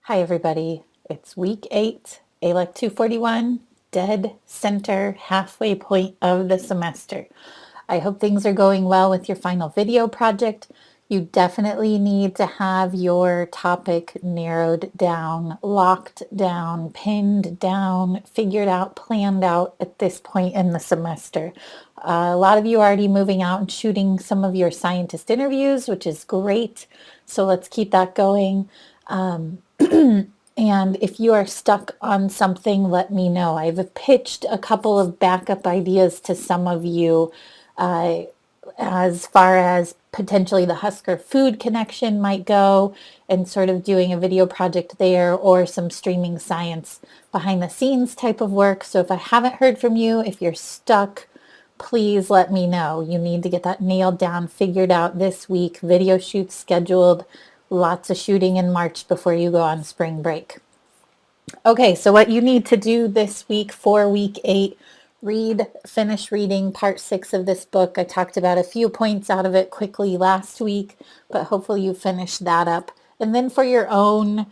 Hi, everybody. It's week 8, ALEC 241, dead center, halfway point of the semester. I hope things are going well with your final video project. You definitely need to have your topic narrowed down, locked down, pinned down, figured out, planned out at this point in the semester. A lot of you are already moving out and shooting some of your scientist interviews, which is great. So let's keep that going. And if you are stuck on something, let me know. I've pitched a couple of backup ideas to some of you uh, as far as potentially the Husker food connection might go and sort of doing a video project there or some streaming science behind the scenes type of work. So if I haven't heard from you, if you're stuck, please let me know. You need to get that nailed down, figured out this week, video shoots scheduled, lots of shooting in March before you go on spring break. Okay, so what you need to do this week for week 8, finish reading part 6 of this book. I talked about a few points out of it quickly last week, but hopefully you finished that up. And then for your own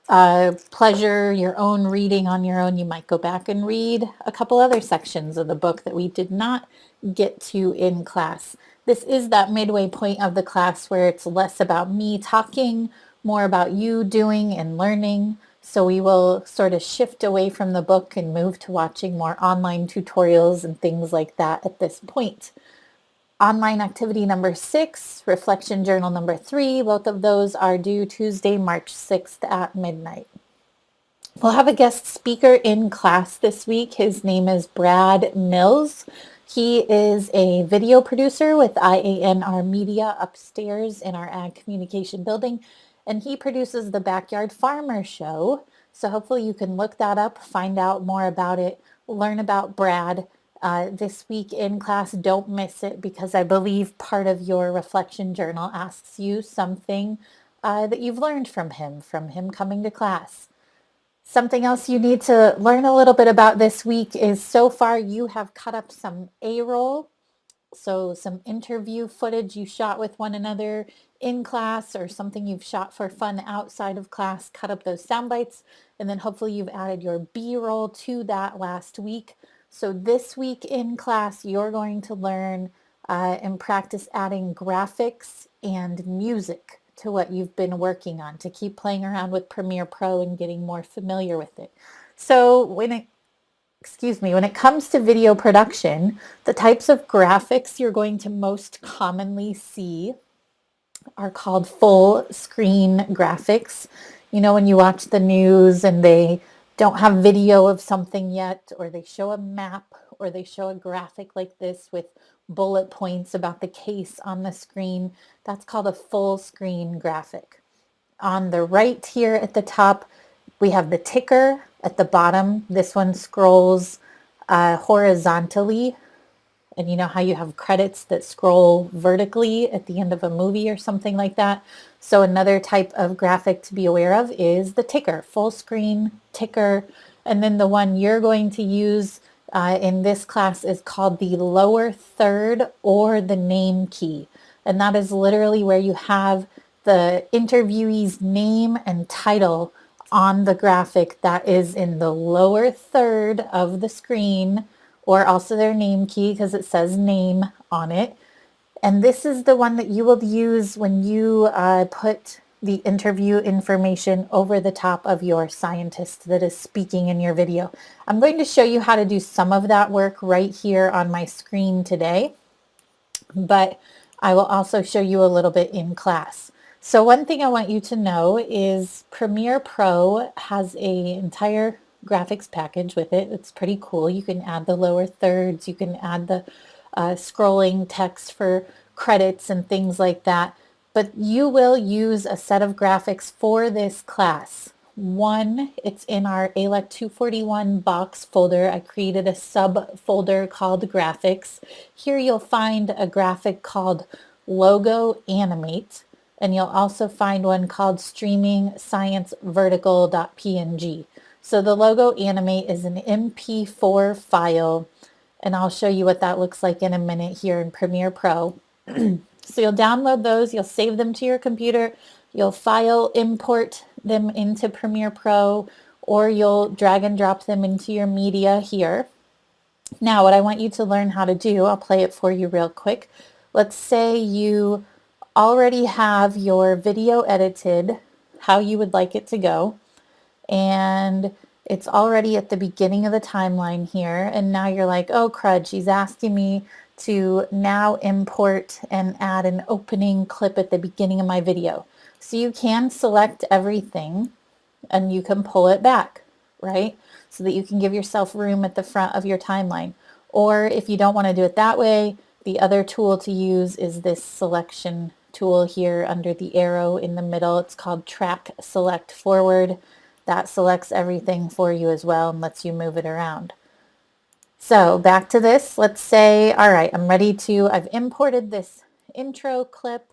pleasure, your own reading on your own, you might go back and read a couple other sections of the book that we did not get to in class. This is that midway point of the class where it's less about me talking, more about you doing and learning. So we will sort of shift away from the book and move to watching more online tutorials and things like that at this point. Online activity number 6, reflection journal number 3, both of those are due Tuesday, March 6th at midnight. We'll have a guest speaker in class this week. His name is Brad Mills. He is a video producer with IANR Media upstairs in our Ag Communication building, and he produces the Backyard Farmer Show. So hopefully you can look that up, find out more about it, learn about Brad. This week in class, don't miss it because I believe part of your reflection journal asks you something that you've learned from him coming to class. Something else you need to learn a little bit about this week is so far you have cut up some A-roll, so some interview footage you shot with one another in class or something you've shot for fun outside of class, cut up those sound bites, and then hopefully you've added your B-roll to that last week. So this week in class, you're going to learn and practice adding graphics and music to what you've been working on to keep playing around with Premiere Pro and getting more familiar with it. So when it comes to video production, the types of graphics you're going to most commonly see are called full screen graphics. You know, when you watch the news and they don't have video of something yet, or they show a map, or they show a graphic like this with bullet points about the case on the screen, that's called a full screen graphic. On the right here at the top, we have the ticker at the bottom. This one scrolls horizontally. And you know how you have credits that scroll vertically at the end of a movie or something like that? So another type of graphic to be aware of is the ticker, full screen ticker. And then the one you're going to use in this class is called the lower third or the name key. And that is literally where you have the interviewee's name and title on the graphic that is in the lower third of the screen, or also their name key because it says name on it. And this is the one that you will use when you put the interview information over the top of your scientist that is speaking in your video. I'm going to show you how to do some of that work right here on my screen today, but I will also show you a little bit in class. So one thing I want you to know is Premiere Pro has an entire graphics package with it. It's pretty cool. You can add the lower thirds, you can add the scrolling text for credits and things like that. But you will use a set of graphics for this class. One, it's in our ALEC 241 box folder. I created a subfolder called graphics. Here you'll find a graphic called logo animate, and you'll also find one called streaming science vertical.png. So the logo animate is an MP4 file, and I'll show you what that looks like in a minute here in Premiere Pro. So you'll download those, you'll save them to your computer, you'll file import them into Premiere Pro, or you'll drag and drop them into your media here. Now, what I want you to learn how to do, I'll play it for you real quick. Let's say you already have your video edited how you would like it to go, and it's already at the beginning of the timeline here, and now you're like, oh crud, she's asking me to now import and add an opening clip at the beginning of my video. So you can select everything and you can pull it back, right? So that you can give yourself room at the front of your timeline. Or if you don't want to do it that way, the other tool to use is this selection tool here under the arrow in the middle. It's called Track Select Forward. That selects everything for you as well and lets you move it around. So back to this, let's say, all right, I've imported this intro clip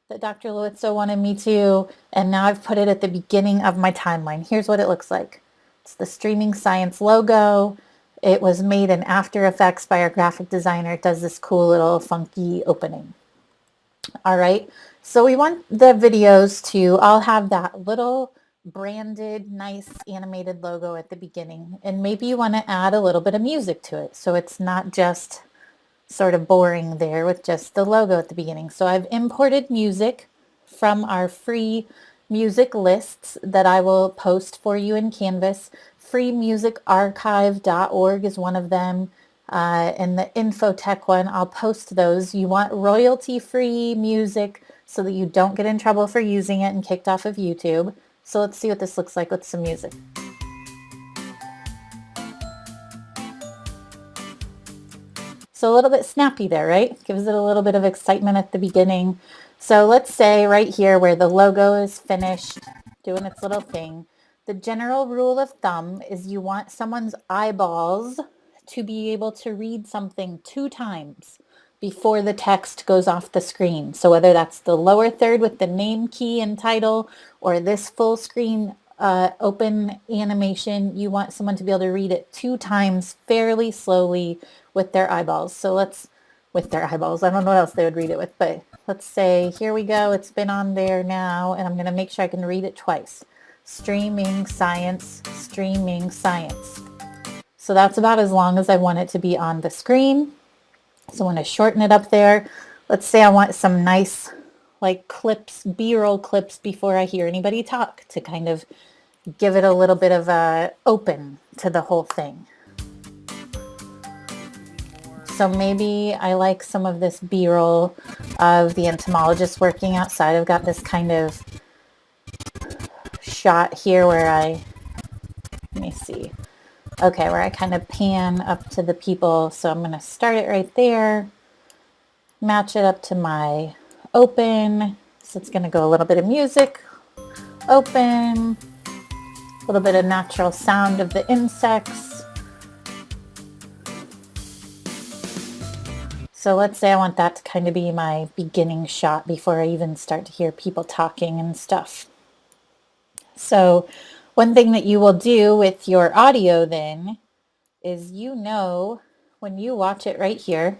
that Dr. Lewitzo wanted me to, and now I've put it at the beginning of my timeline. Here's what it looks like. It's the Streaming Science logo. It was made in After Effects by our graphic designer. It does this cool little funky opening. All right, so we want the videos to all have that little branded, nice animated logo at the beginning. And maybe you want to add a little bit of music to it, so it's not just sort of boring there with just the logo at the beginning. So I've imported music from our free music lists that I will post for you in Canvas. freemusicarchive.org is one of them. And the Infotech one, I'll post those. You want royalty-free music so that you don't get in trouble for using it and kicked off of YouTube. So let's see what this looks like with some music. So a little bit snappy there, right? Gives it a little bit of excitement at the beginning. So let's say right here where the logo is finished doing its little thing, the general rule of thumb is you want someone's eyeballs to be able to read something 2 times before the text goes off the screen. So whether that's the lower third with the name key and title, or this full screen open animation, you want someone to be able to read it 2 times fairly slowly with their eyeballs. So with their eyeballs, I don't know what else they would read it with, but let's say, here we go, it's been on there now, and I'm going to make sure I can read it twice. Streaming Science, Streaming Science. So that's about as long as I want it to be on the screen. So I'm going to shorten it up there. Let's say I want some nice like clips, B-roll clips before I hear anybody talk to kind of give it a little bit of a open to the whole thing. So maybe I like some of this B-roll of the entomologist working outside. I've got this kind of shot here where let me see. Okay, where I kind of pan up to the people. So I'm going to start it right there, match it up to my open. So it's going to go a little bit of music, open, a little bit of natural sound of the insects. So let's say I want that to kind of be my beginning shot before I even start to hear people talking and stuff. So one thing that you will do with your audio then is, when you watch it right here,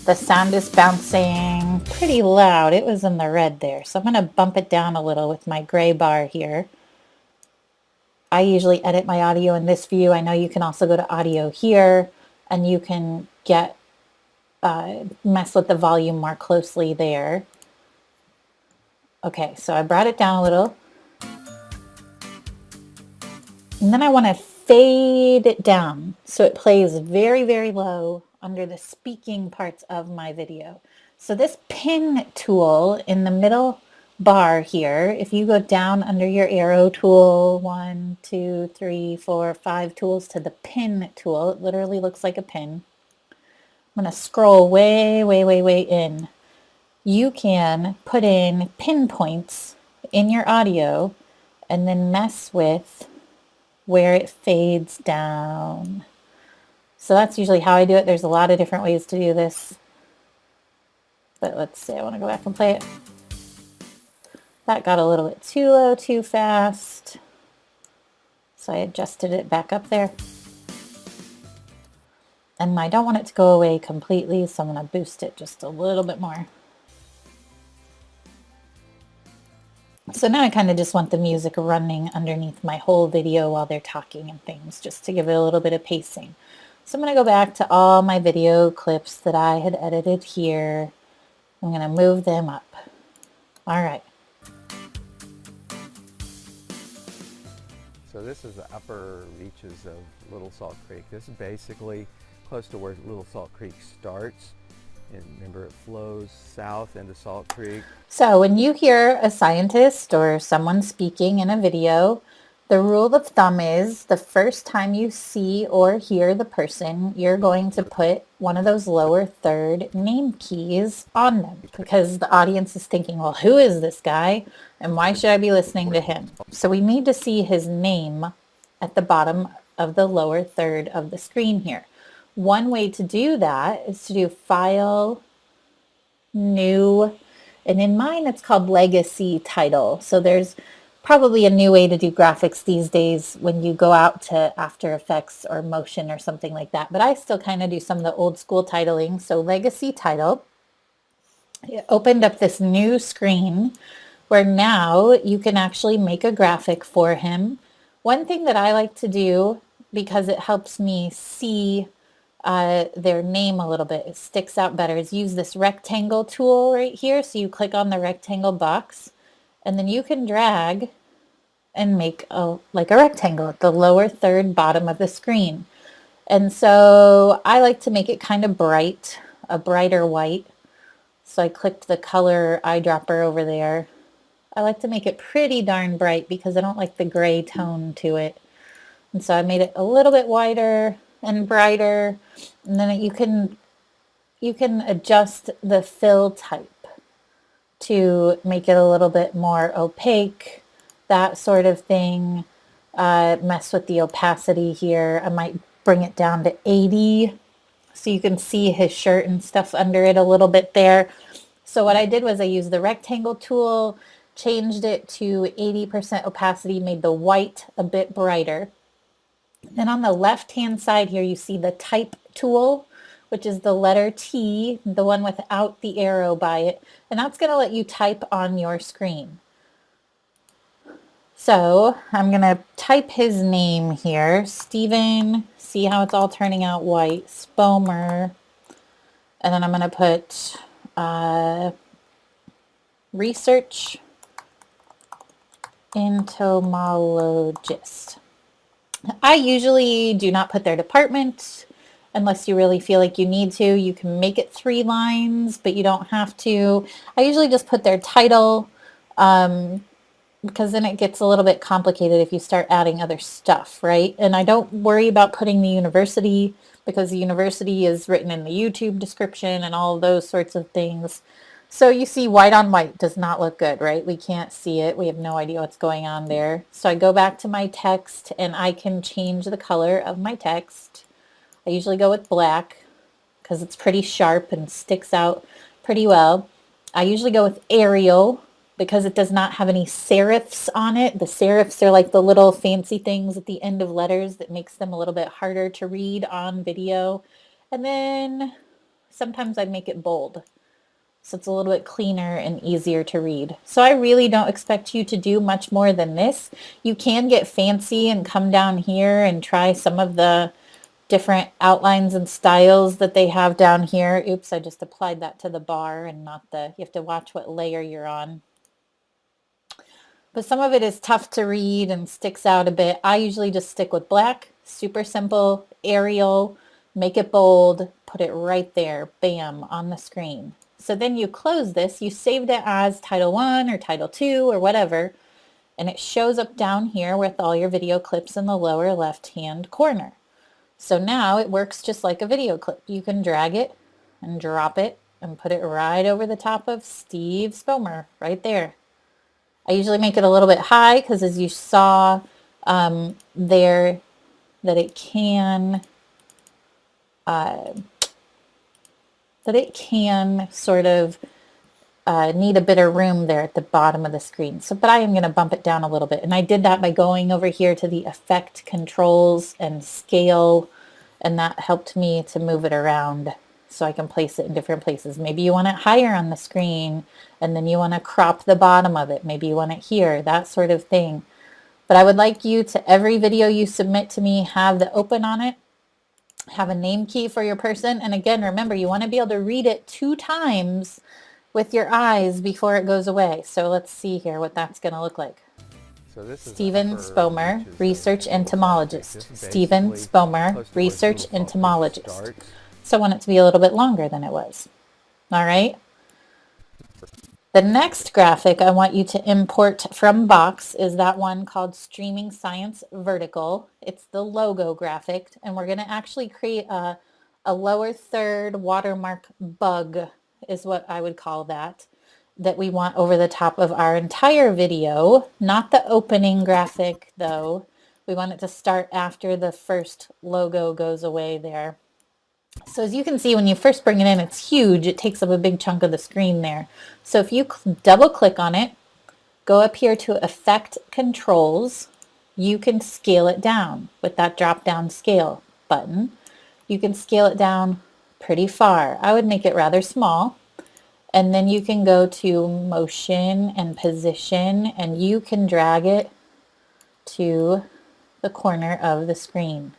the sound is bouncing pretty loud. It was in the red there. So I'm going to bump it down a little with my gray bar here. I usually edit my audio in this view. I know you can also go to audio here and you can mess with the volume more closely there. Okay, so I brought it down a little. And then I want to fade it down so it plays very, very low under the speaking parts of my video. So this pin tool in the middle bar here, if you go down under your arrow tool, 1, 2, 3, 4, 5 tools to the pin tool, it literally looks like a pin. I'm going to scroll way, way, way, way in. You can put in pinpoints in your audio and then mess with where it fades down. So that's usually how I do it. There's a lot of different ways to do this. But let's see, I want to go back and play it. That got a little bit too low, too fast. So I adjusted it back up there. And I don't want it to go away completely, so I'm going to boost it just a little bit more. So now I kind of just want the music running underneath my whole video while they're talking and things, just to give it a little bit of pacing. So I'm going to go back to all my video clips that I had edited here. I'm going to move them up. All right. So this is the upper reaches of Little Salt Creek. This is basically close to where Little Salt Creek starts. And remember, it flows south into Salt Creek. So when you hear a scientist or someone speaking in a video, the rule of thumb is the first time you see or hear the person, you're going to put one of those lower third name keys on them, because the audience is thinking, well, who is this guy and why should I be listening to him? So we need to see his name at the bottom of the lower third of the screen here. One way to do that is to do File, New, and in mine it's called Legacy Title. So there's probably a new way to do graphics these days when you go out to After Effects or Motion or something like that. But I still kind of do some of the old school titling. So Legacy Title. It opened up this new screen where now you can actually make a graphic for him. One thing that I like to do, because it helps me see their name a little bit, it sticks out better, is use this rectangle tool right here. So you click on the rectangle box and then you can drag and make like a rectangle at the lower third bottom of the screen. And so I like to make it kind of bright, a brighter white. So I clicked the color eyedropper over there. I like to make it pretty darn bright because I don't like the gray tone to it. And so I made it a little bit whiter and brighter. And then you can adjust the fill type to make it a little bit more opaque, that sort of thing. Mess with the opacity here. I might bring it down to 80 so you can see his shirt and stuff under it a little bit there. So what I did was I used the rectangle tool, changed it to 80% opacity, made the white a bit brighter. Then on the left-hand side here, you see the type tool, which is the letter T, the one without the arrow by it. And that's going to let you type on your screen. So I'm going to type his name here, Stephen. See how it's all turning out white, Spomer. And then I'm going to put research entomologist. I usually do not put their department unless you really feel like you need to. You can make it 3 lines, but you don't have to. I usually just put their title because then it gets a little bit complicated if you start adding other stuff, right? And I don't worry about putting the university because the university is written in the YouTube description and all of those sorts of things. So you see white on white does not look good, right? We can't see it. We have no idea what's going on there. So I go back to my text and I can change the color of my text. I usually go with black because it's pretty sharp and sticks out pretty well. I usually go with Arial because it does not have any serifs on it. The serifs are like the little fancy things at the end of letters that makes them a little bit harder to read on video. And then sometimes I make it bold, so it's a little bit cleaner and easier to read. So I really don't expect you to do much more than this. You can get fancy and come down here and try some of the different outlines and styles that they have down here. Oops, I just applied that to the bar and not you have to watch what layer you're on. But some of it is tough to read and sticks out a bit. I usually just stick with black, super simple, Arial, make it bold, put it right there, bam, on the screen. So then you close this, you saved it as Title 1 or Title 2 or whatever, and it shows up down here with all your video clips in the lower left-hand corner. So now it works just like a video clip. You can drag it and drop it and put it right over the top of Steve Spomer, right there. I usually make it a little bit high because as you saw there, that it can sort of need a bit of room there at the bottom of the screen. So, but I am going to bump it down a little bit. And I did that by going over here to the effect controls and scale, and that helped me to move it around so I can place it in different places. Maybe you want it higher on the screen and then you want to crop the bottom of it. Maybe you want it here, that sort of thing. But I would like you to, every video you submit to me, have the open on it, have a name key for your person. And again, remember, you want to be able to read it 2 times with your eyes before it goes away. So let's see here what that's going to look like. So this is the Stephen upper Spomer, reaches research of Little Salt Creek. entomologist. This is Stephen basically Spomer, close to where research Little Salt Creek entomologist. starts. So I want it to be a little bit longer than it was. All right. The next graphic I want you to import from Box is that one called Streaming Science Vertical. It's the logo graphic, and we're going to actually create a lower third watermark bug is what I would call that we want over the top of our entire video. Not the opening graphic though. We want it to start after the first logo goes away there. So as you can see, when you first bring it in, it's huge. It takes up a big chunk of the screen there. So if you double click on it, go up here to Effect Controls, you can scale it down with that drop down scale button. You can scale it down pretty far. I would make it rather small. And then you can go to Motion and Position, and you can drag it to the corner of the screen.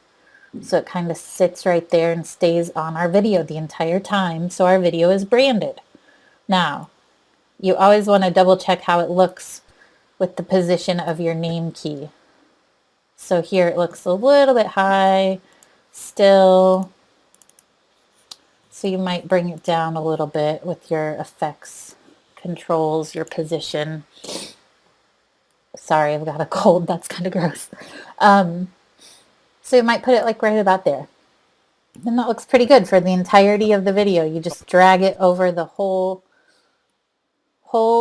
So it kind of sits right there and stays on our video the entire time, so our video is branded. Now, you always want to double check how it looks with the position of your name key. So here it looks a little bit high still. So you might bring it down a little bit with your effects controls, your position. Sorry, I've got a cold. That's kind of gross. So you might put it like right about there. And that looks pretty good for the entirety of the video. You just drag it over the whole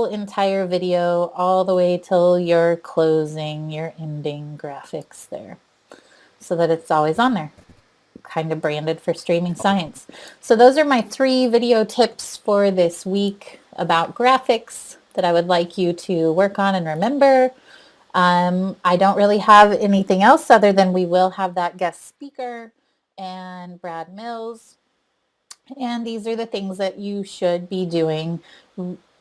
entire video all the way till you're closing your ending graphics there so that it's always on there, kind of branded for Streaming Science. So those are my 3 video tips for this week about graphics that I would like you to work on and remember. I don't really have anything else other than we will have that guest speaker and Brad Mills. And these are the things that you should be doing.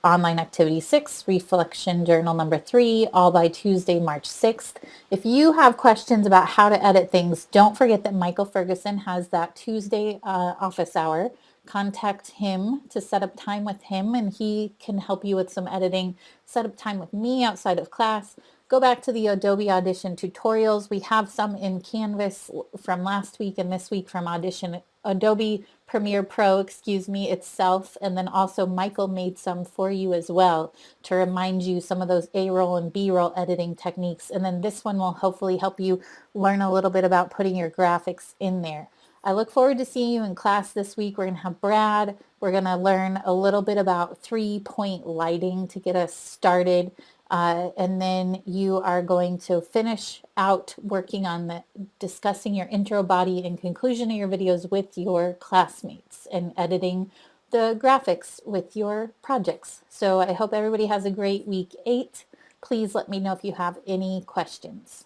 Online Activity 6, Reflection Journal number 3, all by Tuesday, March 6th. If you have questions about how to edit things, don't forget that Michael Ferguson has that Tuesday office hour. Contact him to set up time with him, and he can help you with some editing. Set up time with me outside of class. Go back to the Adobe Audition tutorials. We have some in Canvas from last week and this week from Adobe Premiere Pro, itself. And then also Michael made some for you as well to remind you some of those A-roll and B-roll editing techniques. And then this one will hopefully help you learn a little bit about putting your graphics in there. I look forward to seeing you in class this week. We're going to have Brad. We're going to learn a little bit about 3-point lighting to get us started. And then you are going to finish out working on discussing your intro, body, and conclusion of your videos with your classmates and editing the graphics with your projects. So I hope everybody has a great week 8. Please let me know if you have any questions.